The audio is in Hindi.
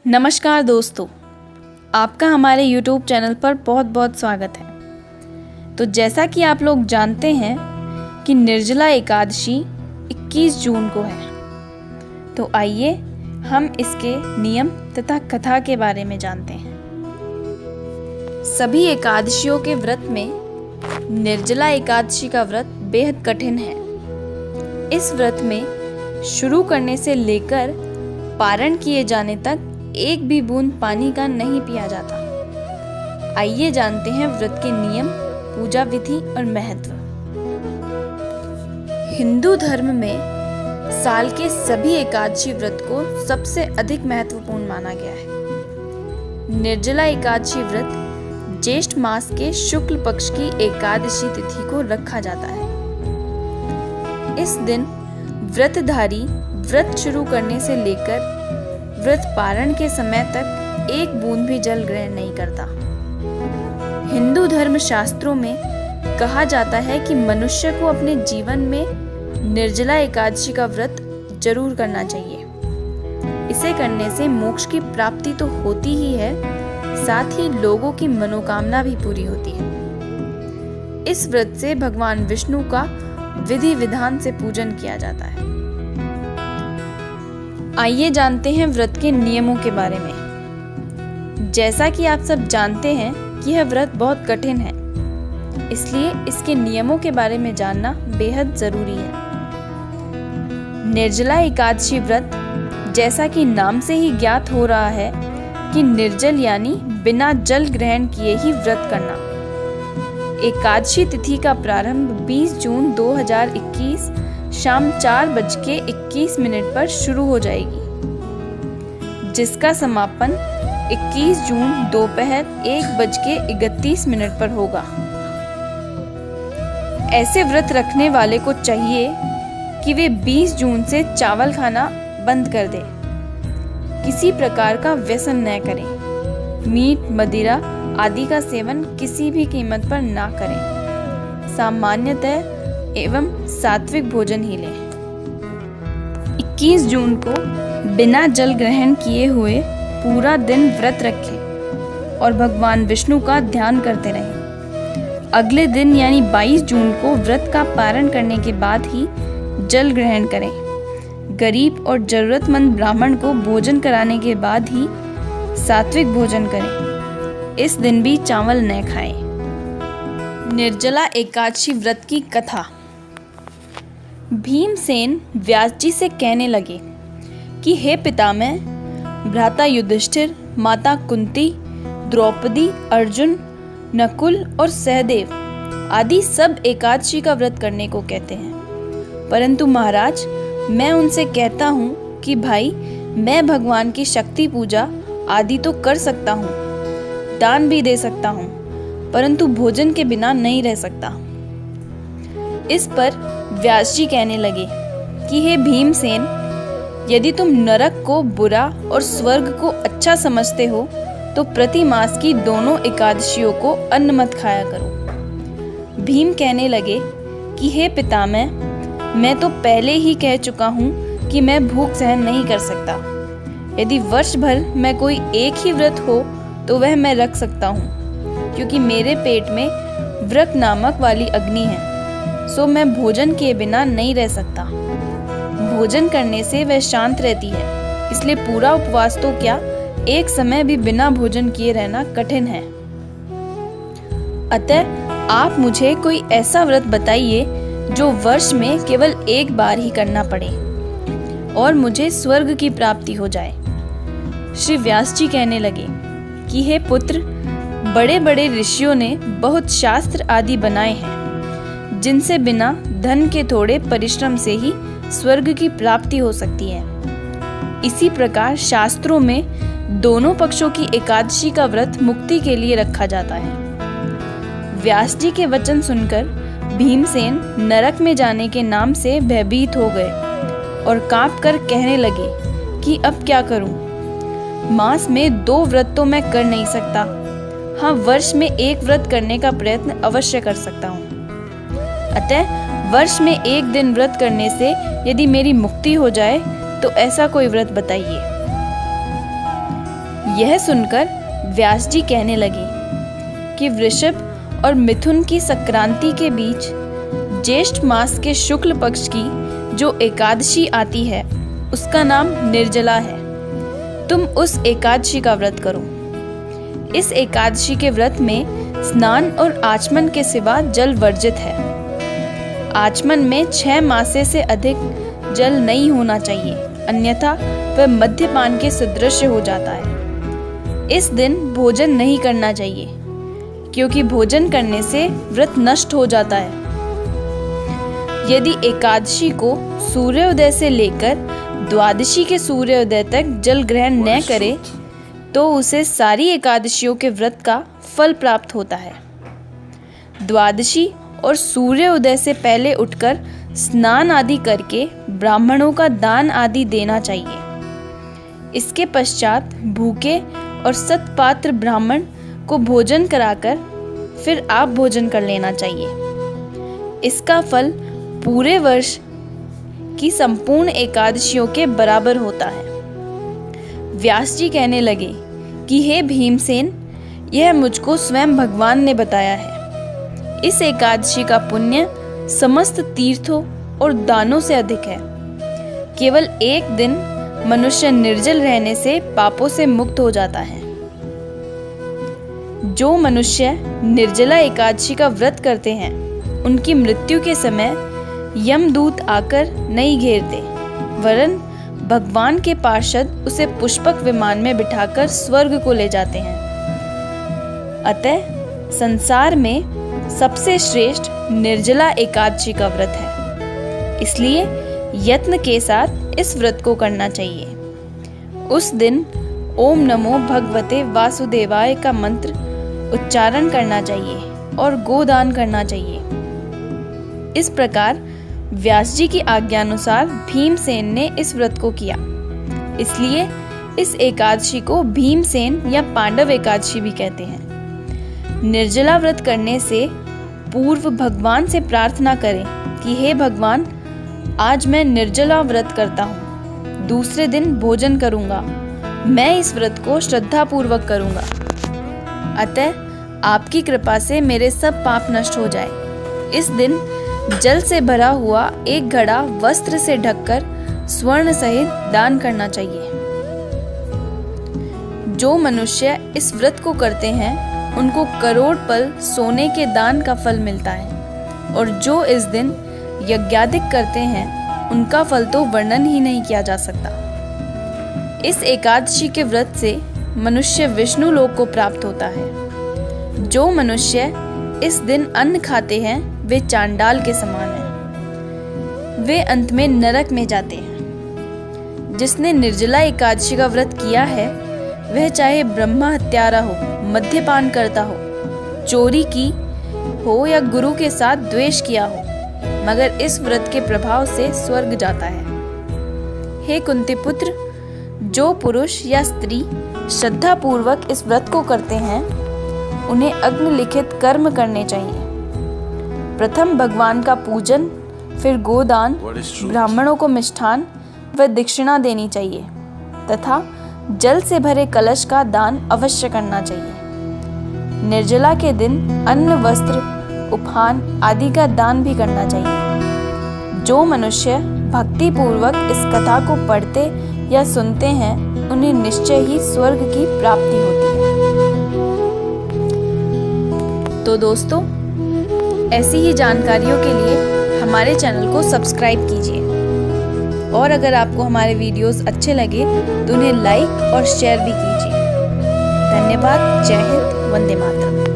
नमस्कार दोस्तों, आपका हमारे YouTube चैनल पर बहुत बहुत स्वागत है। तो जैसा कि आप लोग जानते हैं कि निर्जला एकादशी 21 जून को है, तो आइए हम इसके नियम तथा कथा के बारे में जानते हैं। सभी एकादशियों के व्रत में निर्जला एकादशी का व्रत बेहद कठिन है। इस व्रत में शुरू करने से लेकर पारण किए जाने तक एक भी बूंद पानी का नहीं पिया जाता। आइए जानते हैं व्रत के नियम, पूजा विधि और महत्व। हिंदू धर्म में साल के सभी एकादशी व्रत को सबसे अधिक महत्वपूर्ण माना गया है। निर्जला एकादशी व्रत ज्येष्ठ मास के शुक्ल पक्ष की एकादशी तिथि को रखा जाता है। इस दिन व्रतधारी व्रत शुरू करने से लेकर व्रत पारण के समय तक एक बूंद भी जल ग्रहण नहीं करता। हिंदू धर्म शास्त्रों में कहा जाता है कि मनुष्य को अपने जीवन में निर्जला एकादशी का व्रत जरूर करना चाहिए। इसे करने से मोक्ष की प्राप्ति तो होती ही है, साथ ही लोगों की मनोकामना भी पूरी होती है। इस व्रत से भगवान विष्णु का विधि विधान से पूजन किया जाता है। आइए जानते हैं व्रत के नियमों के बारे में। जैसा कि आप सब जानते हैं कि यह व्रत बहुत कठिन है, इसलिए इसके नियमों के बारे में जानना बेहद जरूरी है। निर्जला एकादशी व्रत, जैसा कि नाम से ही ज्ञात हो रहा है कि निर्जल यानी बिना जल ग्रहण किए ही व्रत करना। एकादशी तिथि का प्रारंभ 20 जून 2021 शाम 4:21 पर शुरू हो जाएगी, जिसका समापन 21 जून दोपहर 1:31 पर होगा। ऐसे व्रत रखने वाले को चाहिए कि वे 20 जून से चावल खाना बंद कर दें, किसी प्रकार का व्यसन न करें, मीट मदिरा आदि का सेवन किसी भी कीमत पर ना करें, सामान्यतः एवं सात्विक भोजन ही लें। 21 जून को बिना जल ग्रहण किए हुए पूरा दिन व्रत रखें और भगवान विष्णु का ध्यान करते रहें। अगले दिन यानी 22 जून को व्रत का पारण करने के बाद ही जल ग्रहण करें। गरीब और जरूरतमंद ब्राह्मण को भोजन कराने के बाद ही सात्विक भोजन करें। इस दिन भी चावल न खाएं। निर्जला एकादशी व्रत की कथा। भीमसेन व्यास जी से कहने लगे कि हे पितामह, भ्राता युधिष्ठिर, माता कुंती, द्रौपदी, अर्जुन, नकुल और सहदेव आदि सब एकादशी का व्रत करने को कहते हैं, परंतु महाराज, मैं उनसे कहता हूँ कि भाई, मैं भगवान की शक्ति पूजा आदि तो कर सकता हूँ, दान भी दे सकता हूँ, परंतु भोजन के बिना नहीं रह सकता। इस पर व्यास जी कहने लगे कि हे भीमसेन, यदि तुम नरक को बुरा और स्वर्ग को अच्छा समझते हो तो प्रति मास की दोनों एकादशियों को अन्न मत खाया करो। भीम कहने लगे कि हे पितामह, मैं तो पहले ही कह चुका हूँ कि मैं भूख सहन नहीं कर सकता। यदि वर्ष भर में कोई एक ही व्रत हो तो वह मैं रख सकता हूँ, क्योंकि मेरे पेट में व्रत नामक वाली अग्नि है, सो मैं भोजन किए बिना नहीं रह सकता। भोजन करने से वह शांत रहती है, इसलिए पूरा उपवास तो क्या, एक समय भी बिना भोजन किए रहना कठिन है। अतः आप मुझे कोई ऐसा व्रत बताइए जो वर्ष में केवल एक बार ही करना पड़े और मुझे स्वर्ग की प्राप्ति हो जाए। श्री व्यास जी कहने लगे कि हे पुत्र, बड़े बड़े ऋषियों ने बहुत शास्त्र आदि बनाए हैं, जिनसे बिना धन के थोड़े परिश्रम से ही स्वर्ग की प्राप्ति हो सकती है। इसी प्रकार शास्त्रों में दोनों पक्षों की एकादशी का व्रत मुक्ति के लिए रखा जाता है। व्यास जी के वचन सुनकर भीमसेन नरक में जाने के नाम से भयभीत हो गए और कांप कर कहने लगे कि अब क्या करूं? मास में 2 व्रत तो मैं कर नहीं सकता, हाँ, वर्ष में एक व्रत करने का प्रयत्न अवश्य कर सकता हूँ। अतः वर्ष में एक दिन व्रत करने से यदि मेरी मुक्ति हो जाए तो ऐसा कोई व्रत बताइए। यह सुनकर व्यास जी कहने लगे कि वृषभ और मिथुन की संक्रांति के बीच ज्येष्ठ मास के शुक्ल पक्ष की जो एकादशी आती है उसका नाम निर्जला है। तुम उस एकादशी का व्रत करो। इस एकादशी के व्रत में स्नान और आचमन के सिवा जल वर्जित है। आचमन में 6 मासे से अधिक जल नहीं होना चाहिए, अन्यथा वह मद्यपान के सदृश हो जाता है। इस दिन भोजन नहीं करना चाहिए, क्योंकि भोजन करने से व्रत नष्ट हो जाता है। यदि एकादशी को सूर्योदय से लेकर द्वादशी के सूर्योदय तक जल ग्रहण न करे तो उसे सारी एकादशियों के व्रत का फल प्राप्त होता है। द्वादशी और सूर्योदय से पहले उठकर स्नान आदि करके ब्राह्मणों का दान आदि देना चाहिए। इसके पश्चात भूखे और सत्पात्र ब्राह्मण को भोजन कराकर फिर आप भोजन कर लेना चाहिए। इसका फल पूरे वर्ष की संपूर्ण एकादशियों के बराबर होता है। व्यास जी कहने लगे कि हे भीमसेन, यह मुझको स्वयं भगवान ने बताया है। इस एकादशी का पुण्य समस्त तीर्थों और दानों से अधिक है। केवल एक दिन मनुष्य निर्जल रहने से पापों से मुक्त हो जाता है। जो मनुष्य निर्जला एकादशी का व्रत करते हैं उनकी मृत्यु के समय यमदूत आकर नहीं घेरते, वरन भगवान के पार्षद उसे पुष्पक विमान में बिठाकर स्वर्ग को ले जाते हैं। अतः संसार में सबसे श्रेष्ठ निर्जला एकादशी का व्रत है, इसलिए यत्न के साथ इस व्रत को करना चाहिए। उस दिन ओम नमो भगवते वासुदेवाय का मंत्र उच्चारण करना चाहिए और गोदान करना चाहिए। इस प्रकार व्यास जी की आज्ञानुसार भीमसेन ने इस व्रत को किया। इसलिए इस एकादशी को भीमसेन या पांडव एकादशी भी कहते हैं। निर्जला व्रत करने से पूर्व भगवान से प्रार्थना करें कि हे भगवान, आज मैं निर्जला व्रत करता हूँ, दूसरे दिन भोजन करूँगा, मैं इस व्रत को श्रद्धापूर्वक करूँगा। अतः आपकी कृपा से मेरे सब पाप नष्ट हो जाए। इस दिन जल से भरा हुआ एक घड़ा वस्त्र से ढककर स्वर्ण सहित दान करना चाहिए। जो मनुष्य इस व्रत को करते हैं उनको करोड़ पल सोने के दान का फल मिलता है, और जो इस दिन यज्ञादिक करते हैं उनका फल तो वर्णन ही नहीं किया जा सकता। इस एकादशी के व्रत से मनुष्य विष्णु लोक को प्राप्त होता है। जो मनुष्य इस दिन अन्न खाते हैं वे चांडाल के समान हैं, वे अंत में नरक में जाते हैं। जिसने निर्जला एकादशी का व्रत किया है वह चाहे ब्रह्मा हत्यारा हो, मद्यपान करता हो, चोरी की हो या गुरु के साथ द्वेष किया हो, मगर इस व्रत के प्रभाव से स्वर्ग जाता है। हे कुंती पुत्र, जो पुरुष या स्त्री श्रद्धा पूर्वक इस व्रत को करते हैं उन्हें अग्नि लिखित कर्म करने चाहिए। प्रथम भगवान का पूजन, फिर गोदान, ब्राह्मणों को मिष्ठान व दक्षिणा देनी चाहिए तथा जल से भरे कलश का दान अवश्य करना चाहिए। निर्जला के दिन अन्न, वस्त्र, उपहान आदि का दान भी करना चाहिए। जो मनुष्य भक्ति पूर्वक इस कथा को पढ़ते या सुनते हैं उन्हें निश्चय ही स्वर्ग की प्राप्ति होती है। तो दोस्तों, ऐसी ही जानकारियों के लिए हमारे चैनल को सब्सक्राइब कीजिए, और अगर आपको हमारे वीडियोस अच्छे लगे तो उन्हें लाइक और शेयर भी कीजिए। धन्यवाद। जय हिंद। वंदे मातरम।